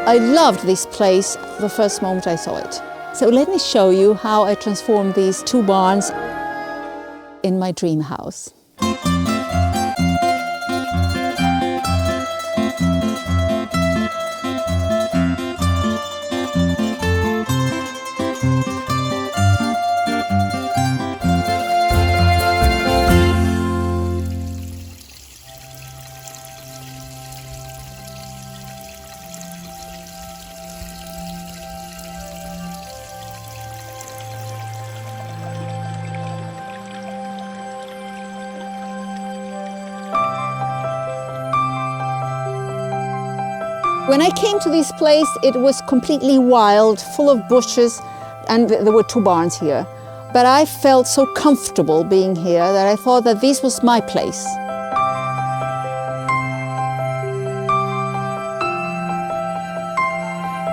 I loved this place the first moment I saw it. So let me show you how I transformed these two barns in my dream house. When I came to this place, it was completely wild, full of bushes, and there were two barns here. But I felt so comfortable being here that I thought that this was my place.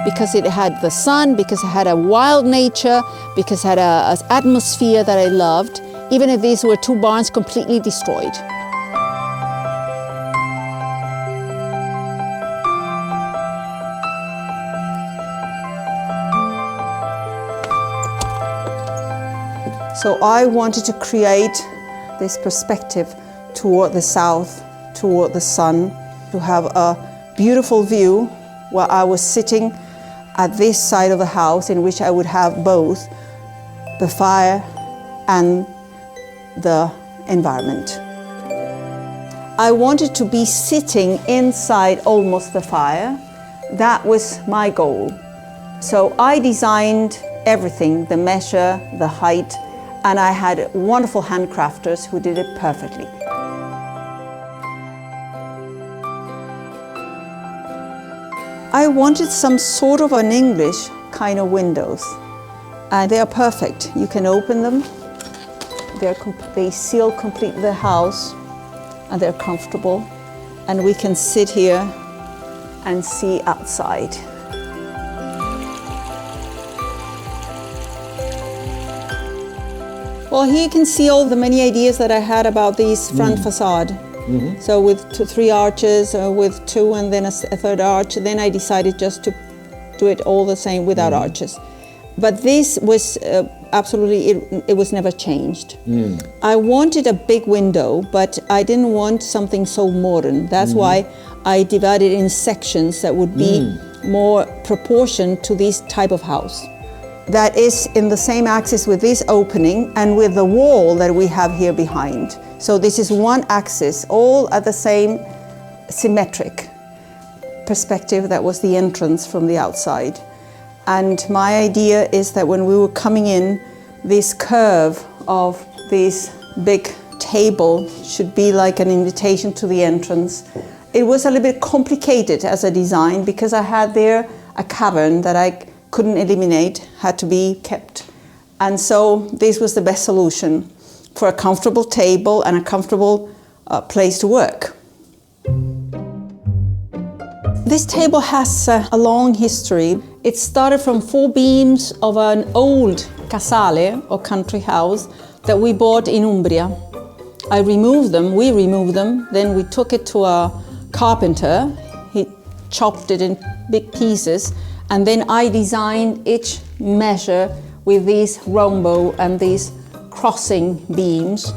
Because it had the sun, because it had a wild nature, because it had an atmosphere that I loved, even if these were two barns completely destroyed. So I wanted to create this perspective toward the south, toward the sun, to have a beautiful view where I was sitting at this side of the house in which I would have both the fire and the environment. I wanted to be sitting inside almost the fire. That was my goal. So I designed everything, the measure, the height, and I had wonderful handcrafters who did it perfectly. I wanted some sort of an English kind of windows, and they are perfect. You can open them, they seal completely the house, and they're comfortable, and we can sit here and see outside. Well, here you can see all the many ideas that I had about this front facade. Mm-hmm. So with three arches, with two and then a third arch, then I decided just to do it all the same without arches. But this was absolutely, it was never changed. I wanted a big window, but I didn't want something so modern. That's why I divided in sections that would be more proportioned to this type of house. That is in the same axis with this opening and with the wall that we have here behind. So this is one axis, all at the same symmetric perspective that was the entrance from the outside. And my idea is that when we were coming in, this curve of this big table should be like an invitation to the entrance. It was a little bit complicated as a design because I had there a cavern that I couldn't eliminate, had to be kept. And so this was the best solution for a comfortable table and a comfortable place to work. This table has a long history. It started from 4 beams of an old casale, or country house, that we bought in Umbria. We removed them, then we took it to a carpenter. He chopped it in big pieces, and then I designed each measure with these rhombo and these crossing beams,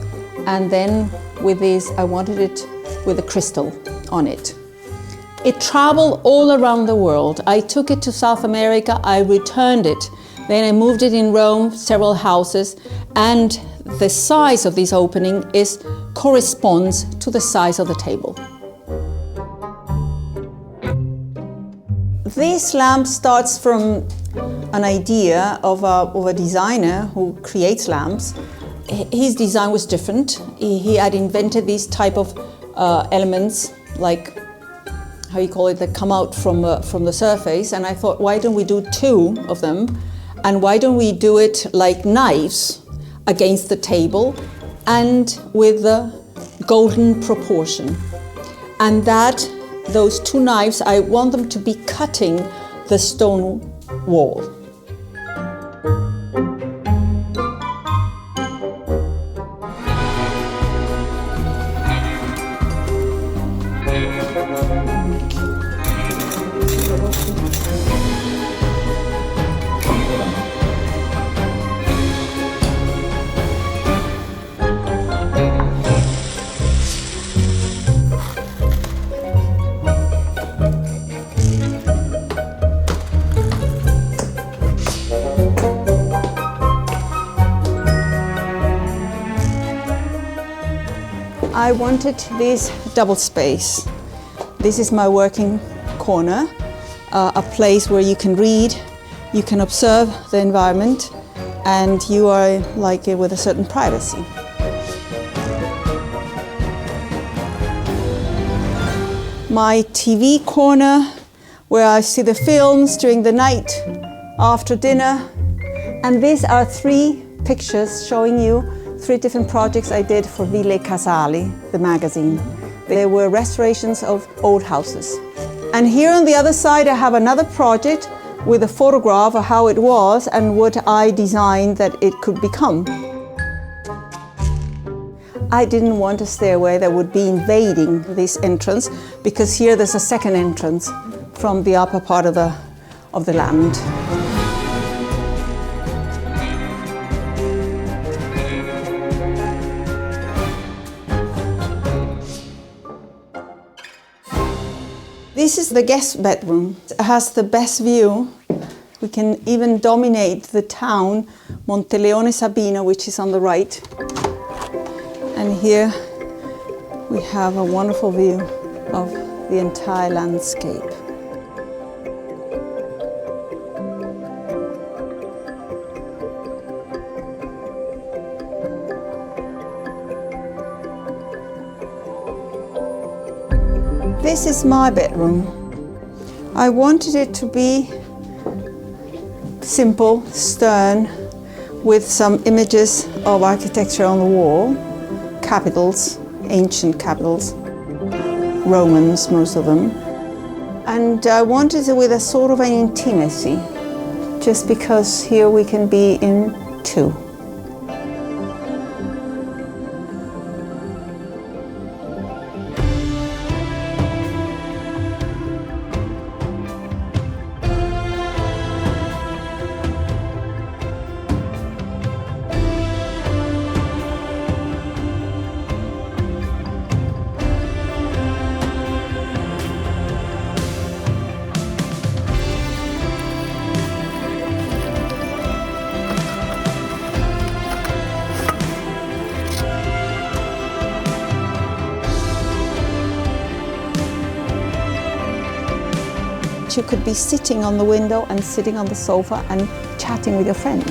and then with this I wanted it with a crystal on it. It traveled all around the world. I took it to South America, I returned it, then I moved it in Rome, several houses, and the size of this opening corresponds to the size of the table. This lamp starts from an idea of a designer who creates lamps. His design was different. He had invented these type of elements, like, how you call it, that come out from the surface. And I thought, why don't we do 2 of them? And why don't we do it like knives against the table and with the golden proportion? And those 2 knives, I want them to be cutting the stone wall. I wanted this double space. This is my working corner, a place where you can read, you can observe the environment, and you are like with a certain privacy. My TV corner, where I see the films during the night, after dinner. And these are 3 pictures showing you 3 different projects I did for Ville Casali, the magazine. They were restorations of old houses. And here on the other side I have another project with a photograph of how it was and what I designed that it could become. I didn't want a stairway that would be invading this entrance, because here there's a second entrance from the upper part of the land. This is the guest bedroom. It has the best view. We can even dominate the town, Monteleone Sabino, which is on the right. And here we have a wonderful view of the entire landscape. This is my bedroom. I wanted it to be simple, stern, with some images of architecture on the wall, capitals, ancient capitals, Romans, most of them. And I wanted it with a sort of an intimacy, just because here we can be in 2. You could be sitting on the window and sitting on the sofa and chatting with your friends.